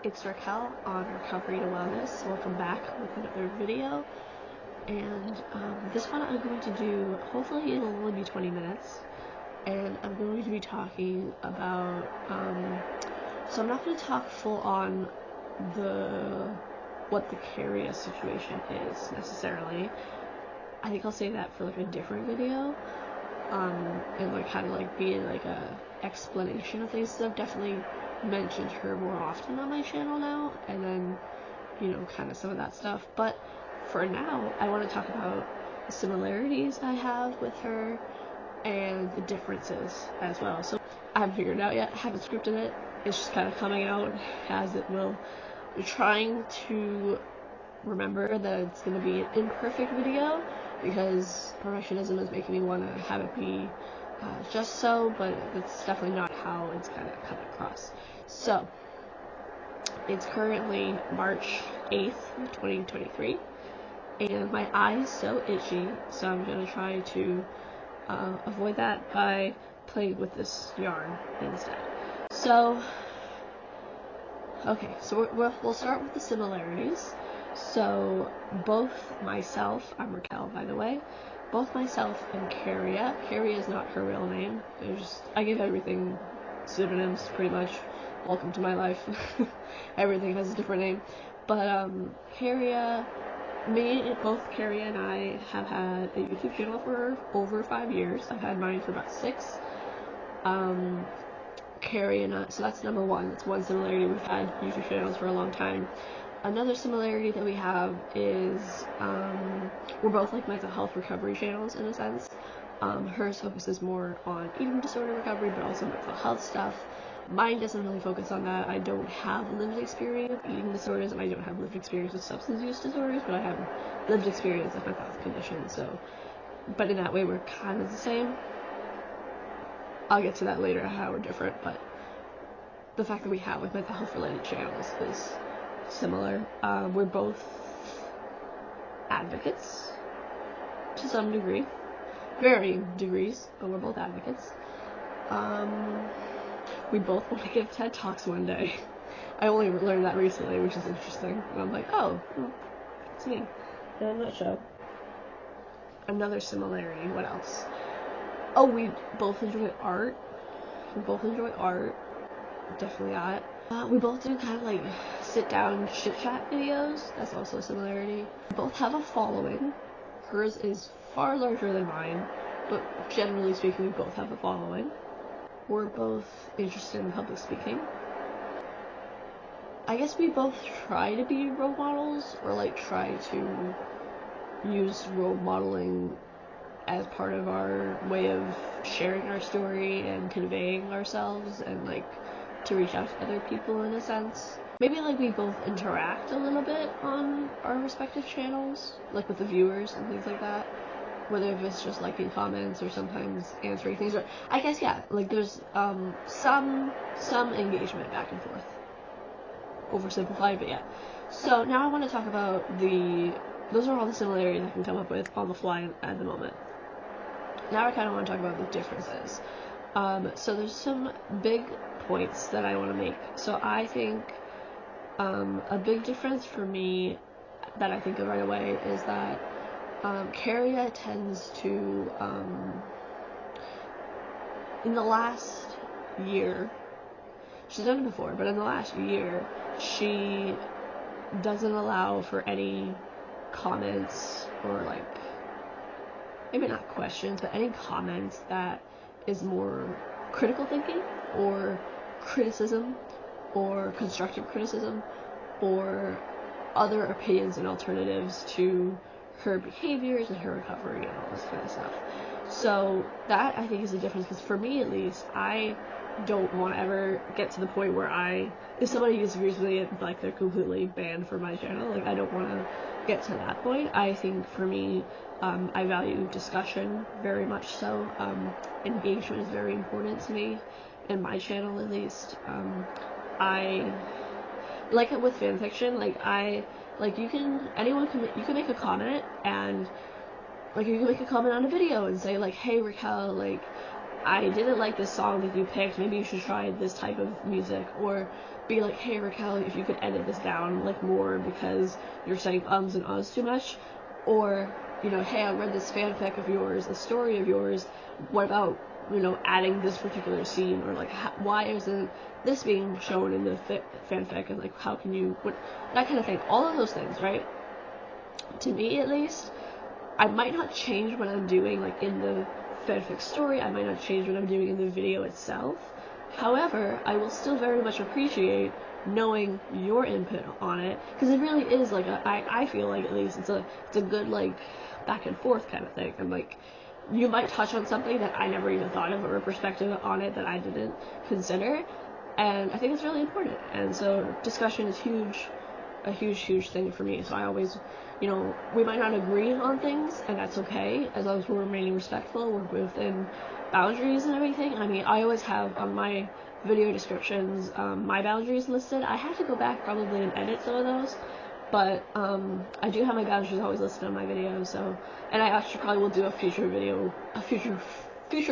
it's Raquel on Recovery to Wellness. Welcome back with another video. And this one I'm going to do, hopefully it'll only be 20 minutes. And I'm going to be talking about, so I'm not going to talk full on what the Careia situation is necessarily. I think I'll save that for like a different video. And like kind of like be like a explanation of things. So I've definitely mentioned her more often on my channel now, and then, you know, kind of some of that stuff. But for now, I want to talk about the similarities I have with her and the differences as well. So I haven't figured it out yet, I haven't scripted it, it's just kind of coming out as it will. I'm trying to remember that it's going to be an imperfect video because perfectionism is making me want to have it be just so, but it's definitely not how it's kind of come across. So it's currently March 8th, 2023, and my eye is so itchy, so I'm going to try to avoid that by playing with this yarn instead. So, okay, so we'll start with the similarities. So both myself, I'm Raquel by the way, both myself and Careia is not her real name. I give everything pseudonyms pretty much. Welcome to my life. Everything has a different name. But Careia, both Careia and I have had a YouTube channel for over 5 years. I've had mine for about 6. Careia and I, so that's number one. That's one similarity. We've had YouTube channels for a long time. Another similarity that we have is we're both like mental health recovery channels in a sense. Hers focuses more on eating disorder recovery, but also mental health stuff. Mine doesn't really focus on that. I don't have lived experience with eating disorders, and I don't have lived experience with substance use disorders, but I have lived experience with mental health conditions. So, but in that way, we're kind of the same. I'll get to that later, how we're different, but the fact that we have with mental health related channels is similar. We're both advocates to some degree, varying degrees, but we're both advocates. We both want to give TED Talks one day. I only learned that recently, which is interesting, and I'm like, oh, it's me. In a nutshell. Another similarity, what else? Oh, we both enjoy art. Definitely that. We both do kind of like sit down chit chat videos. That's also a similarity. We both have a following. Hers is far larger than mine, but generally speaking, we both have a following. We're both interested in public speaking. I guess we both try to be role models, or like try to use role modeling as part of our way of sharing our story and conveying ourselves, and like to reach out to other people in a sense. Maybe like we both interact a little bit on our respective channels, like with the viewers and things like that. Whether it's just liking comments or sometimes answering things, or I guess yeah, like there's some engagement back and forth. Oversimplified, but yeah. So now I want to talk about those are all the similarities I can come up with on the fly at the moment. Now I kind of want to talk about the differences. So there's some big points that I want to make. So I think a big difference for me that I think of right away is that Careia tends to, in the last year, she's done it before, but in the last year, she doesn't allow for any comments or like, maybe not questions, but any comments that is more critical thinking or criticism or constructive criticism or other opinions and alternatives to her behaviors and her recovery and all this kind of stuff. So that I think is the difference, because for me at least, I don't want to ever get to the point where if somebody disagrees with me, like they're completely banned from my channel. Like I don't want to get to that point. I think for me, I value discussion very much so. Engagement is very important to me, in my channel at least. I like it with fanfiction. You can make a comment, and like you can make a comment on a video and say like, hey Raquel, like I didn't like this song that you picked, maybe you should try this type of music, or be like, hey Raquel, if you could edit this down like more because you're saying ums and ahs too much, or, you know, hey, I read this fanfic of yours, a story of yours, what about, you know, adding this particular scene, or like, why isn't this being shown in the fanfic, and like, how can you, what, that kind of thing, all of those things, right? To me, at least, I might not change what I'm doing, like, in the fanfic story, I might not change what I'm doing in the video itself. However, I will still very much appreciate knowing your input on it, because it really is like I feel like, at least, it's a good, like, back and forth kind of thing. And like, you might touch on something that I never even thought of, or a perspective on it that I didn't consider, and I think it's really important. And so discussion is a huge thing for me. So I always, you know, we might not agree on things, and that's okay, as long as we're remaining respectful, we're within boundaries and everything. I mean, I always have on my video descriptions my boundaries listed. I have to go back probably and edit some of those, but I do have my boundaries always listed on my videos. So, and I actually probably will do a future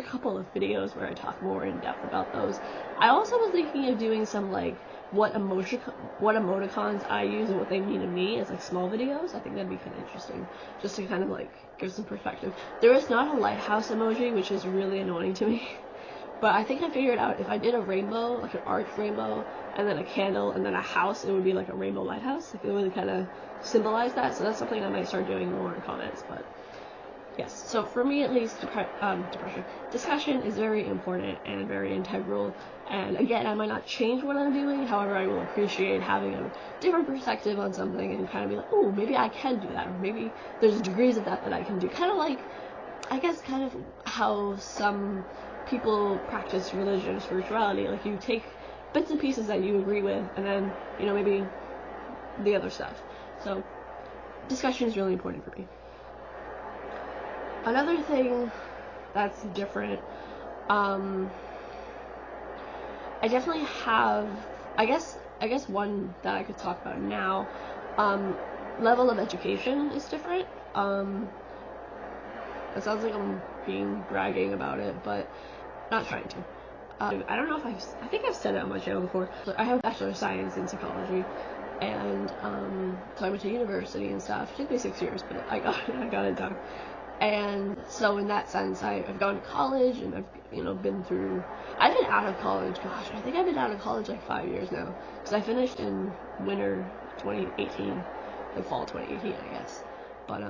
couple of videos where I talk more in depth about those. I also was thinking of doing some, like, what emoticons I use and what they mean to me as, like, small videos. I think that'd be kind of interesting, just to kind of, like, give some perspective. There is not a lighthouse emoji, which is really annoying to me, but I think I figured out if I did a rainbow, like an arched rainbow, and then a candle, and then a house, it would be like a rainbow lighthouse. Like, it really kind of symbolize that, so that's something I might start doing more in comments. But yes, so for me, at least, discussion is very important and very integral. And again, I might not change what I'm doing, however, I will appreciate having a different perspective on something and kind of be like, oh, maybe I can do that, or maybe there's degrees of that I can do. Kind of like, I guess, kind of how some people practice religion or spirituality. Like, you take bits and pieces that you agree with, and then, you know, maybe the other stuff. So, discussion is really important for me. Another thing that's different, I definitely have, I guess one that I could talk about now, level of education is different. It sounds like I'm bragging about it, but not trying to. I don't know if I think I've said it on my channel before. So I have a Bachelor of Science in Psychology, and so I went to university and stuff. It took me 6 years, but I got it done. And so in that sense, I've gone to college, and I've, you know, I've been out of college, gosh, I think I've been out of college like 5 years now, because I finished in winter 2018, like fall 2018, I guess. But,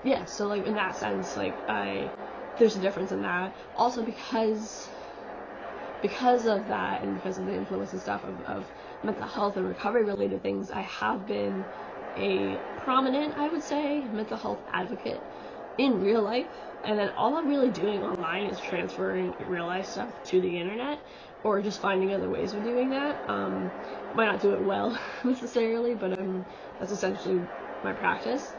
yeah, so, like, in that sense, like, there's a difference in that. Also because of that, and because of the influence and stuff of mental health and recovery related things, I have been a prominent, I would say, mental health advocate in real life, and then all I'm really doing online is transferring real life stuff to the internet, or just finding other ways of doing that. Might not do it well necessarily, but that's essentially my practice.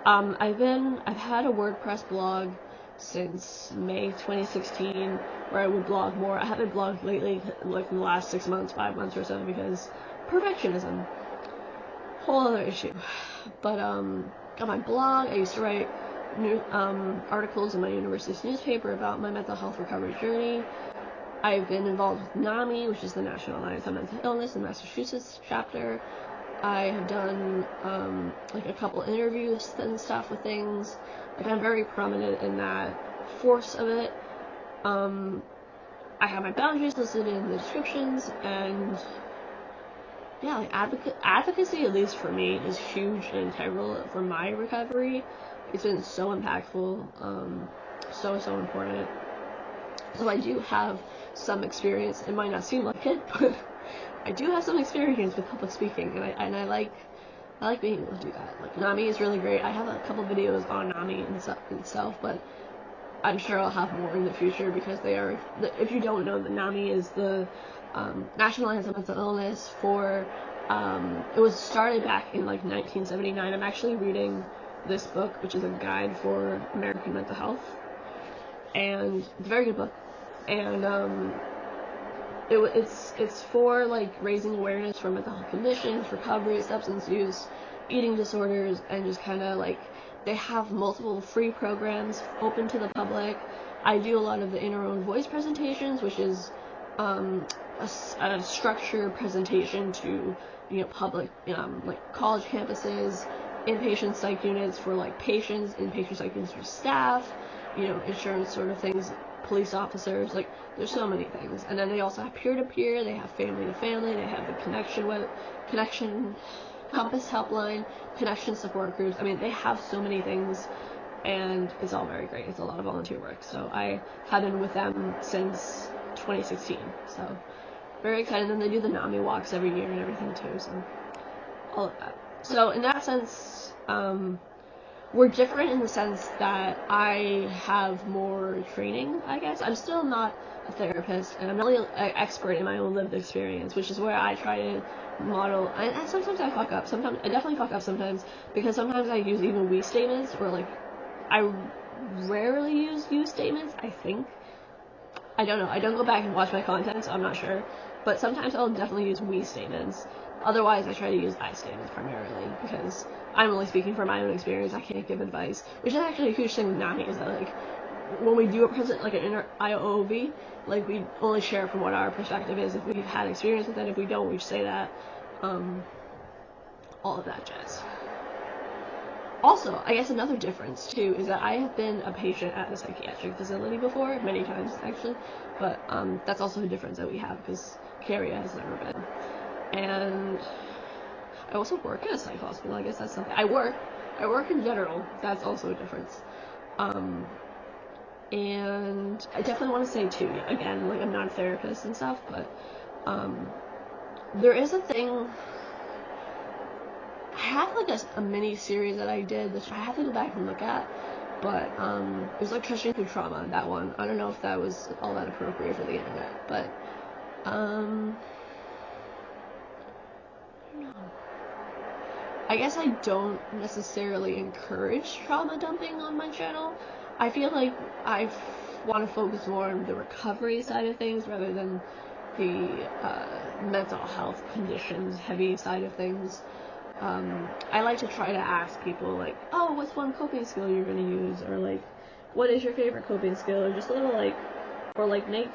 I've had a WordPress blog since May 2016, where I would blog more. I haven't blogged lately, like in the last 6 months, 5 months or so, because perfectionism, whole other issue. But on my blog, I used to write articles in my university's newspaper about my mental health recovery journey. I've been involved with NAMI, which is the National Alliance on Mental Illness in Massachusetts chapter. I have done like a couple interviews and stuff with things. Like, I'm very prominent in that force of it. I have my boundaries listed in the descriptions, and yeah, like, advocacy, at least for me, is huge and integral for my recovery. It's been so impactful, so important. So I do have some experience. It might not seem like it, but I do have some experience with public speaking, and I like being able to do that. Like, NAMI is really great. I have a couple videos on NAMI itself, but I'm sure I'll have more in the future, because they are, if you don't know, the NAMI is the National Alliance on Mental Illness for, it was started back in like 1979. I'm actually reading this book, which is a guide for American mental health, and it's a very good book, and it's for, like, raising awareness for mental health conditions, recovery, substance use, eating disorders, and just kind of, like, they have multiple free programs open to the public, I do a lot of the inner own voice presentations, which is a structured presentation to, you know, public, like college campuses, inpatient psych units for like patients, inpatient psych units for staff, you know, insurance sort of things, police officers, like there's so many things. And then they also have peer-to-peer, they have family-to-family, they have the connection Compass helpline, connection support groups. I mean, they have so many things, and it's all very great. It's a lot of volunteer work. So I have been with them since 2016. So very excited. And then they do the NAMI walks every year and everything too. So all of that. So in that sense, we're different in the sense that I have more training, I guess. I'm still not a therapist, and I'm not really an expert in my own lived experience, which is where I try to model. And sometimes I fuck up. Sometimes I definitely fuck up sometimes, because sometimes I use even we statements, or like I rarely use you statements, I think. I don't know. I don't go back and watch my content, so I'm not sure. But sometimes I'll definitely use we statements. Otherwise, I try to use I statements primarily, because I'm only speaking from my own experience. I can't give advice, which is actually a huge thing with NAMI, is that like when we do like an inner IOV, like we only share from what our perspective is. If we've had experience with it, if we don't, we just say that. All of that jazz. Also, I guess another difference too is that I have been a patient at a psychiatric facility before, many times actually, but that's also a difference that we have, because Careia has never been. And I also work at a psych hospital. I guess that's something. I work in general. That's also a difference. And I definitely want to say too, again, like I'm not a therapist and stuff, but there is a thing. I have like a mini series that I did, which I have to go back and look at, but it was like Trusting Through Trauma, that one. I don't know if that was all that appropriate for the internet, but I don't know. I guess I don't necessarily encourage trauma dumping on my channel. I feel like I want to focus more on the recovery side of things rather than the mental health conditions heavy side of things. I like to try to ask people like, oh, what's one coping skill you're going to use? Or like, what is your favorite coping skill? Or just a little like, or like make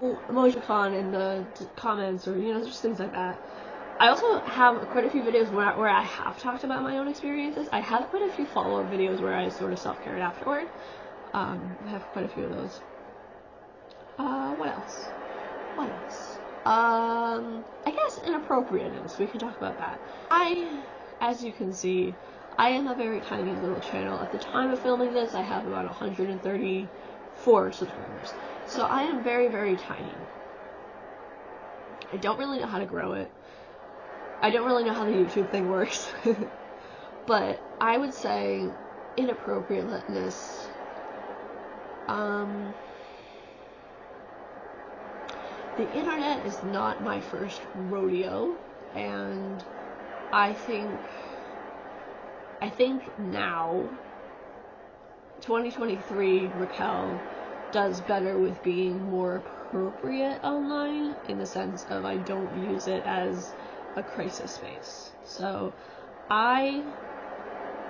emojicon in the comments, or, you know, just things like that. I also have quite a few videos where I have talked about my own experiences. I have quite a few follow-up videos where I sort of self-cared afterward. I have quite a few of those. What else? I guess inappropriateness. We can talk about that. As you can see, I am a very tiny little channel. At the time of filming this, I have about 134 subscribers. So I am very, very tiny. I don't really know how to grow it. I don't really know how the YouTube thing works. But I would say inappropriateness. The internet is not my first rodeo, and I think now, 2023, Raquel does better with being more appropriate online, in the sense of I don't use it as a crisis space. So I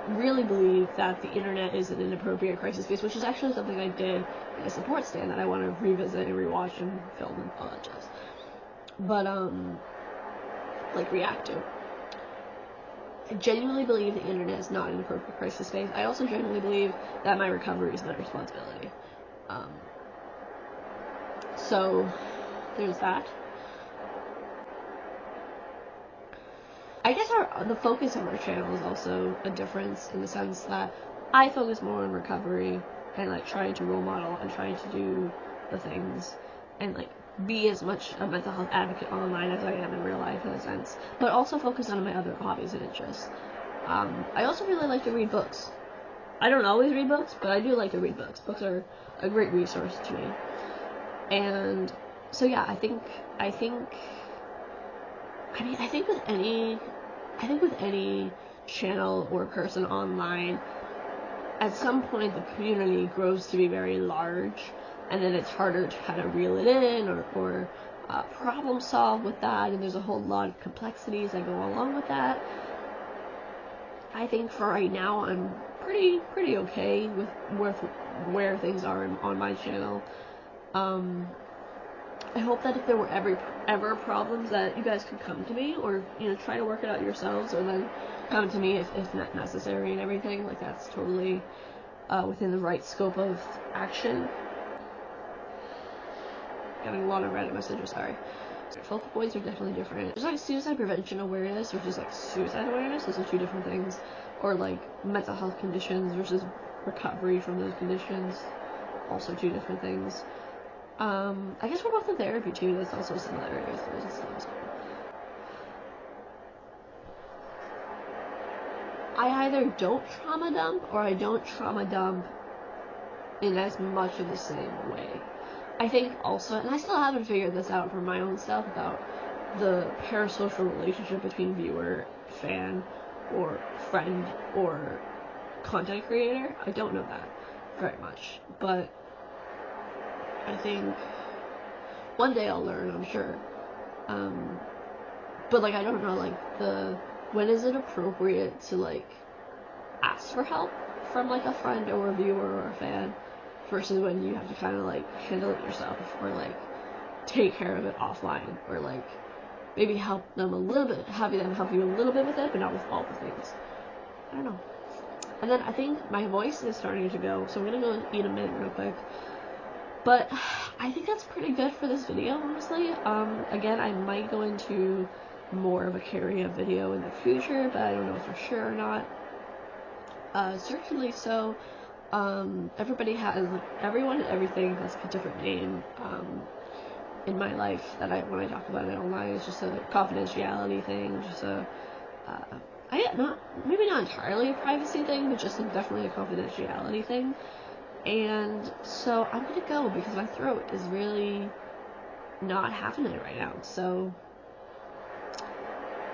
really believe that the internet is an inappropriate crisis space, which is actually something I did in a support stand that I want to revisit and rewatch and film and all that jazz. But like react to. I genuinely believe the internet is not an appropriate crisis space. I also genuinely believe that my recovery is my responsibility. So there's that. I guess the focus of our channel is also a difference, in the sense that I focus more on recovery and like trying to role model and trying to do the things and like be as much a mental health advocate online as I am in real life, in a sense, but also focus on my other hobbies and interests. I also really like to read books. I don't always read books, but I do like to read books. Books are a great resource to me. And so yeah, I think with any channel or person online, at some point the community grows to be very large, and then it's harder to kind of reel it in or problem solve with that, and there's a whole lot of complexities that go along with that. I think for right now, I'm pretty okay with where things are on my channel. I hope that if there were ever problems that you guys could come to me, or try to work it out yourselves, or then come to me if not necessary and everything. Like, that's totally within the right scope of action. Getting a lot of random messages, sorry. Focal points are definitely different. There's like suicide prevention awareness versus like suicide awareness. Those are two different things. Or like mental health conditions versus recovery from those conditions. Also two different things. I guess we're both in therapy too. That's also a similarity with those things. I either don't trauma dump or I don't trauma dump in as much of the same way. I think also, and I still haven't figured this out for my own self about the parasocial relationship between viewer, fan, or friend, or content creator. I don't know that very much, but I think one day I'll learn, I'm sure. But like, I don't know, like, when is it appropriate to like ask for help from like a friend or a viewer or a fan, versus when you have to kind of like handle it yourself, or like take care of it offline, or like maybe help them a little bit, have them help you a little bit with it, but not with all the things. I don't know. And then I think my voice is starting to go, so I'm gonna go eat a minute real quick. But I think that's pretty good for this video, honestly. Again, I might go into more of a Careia video in the future, but I don't know for sure or not. Certainly so. Everyone and everything has a different name in my life that when I talk about it online. It's just a confidentiality thing, just maybe not entirely a privacy thing, but just definitely a confidentiality thing. And so I'm gonna go because my throat is really not having it right now. So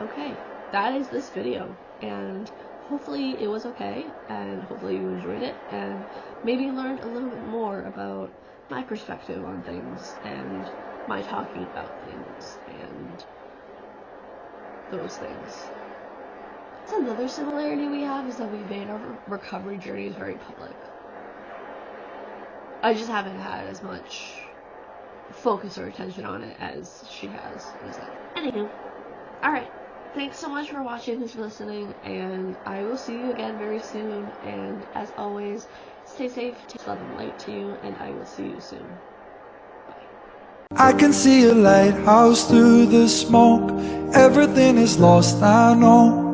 okay, that is this video, and hopefully it was okay, and hopefully you enjoyed it, and maybe learned a little bit more about my perspective on things, and my talking about things, and those things. That's another similarity we have, is that we've made our recovery journeys very public. I just haven't had as much focus or attention on it as she has. Anywho, alright. Thanks so much for watching and listening, and I will see you again very soon. And as always, stay safe, take love and light to you, and I will see you soon. Bye. I can see a lighthouse through the smoke. Everything is lost, I know.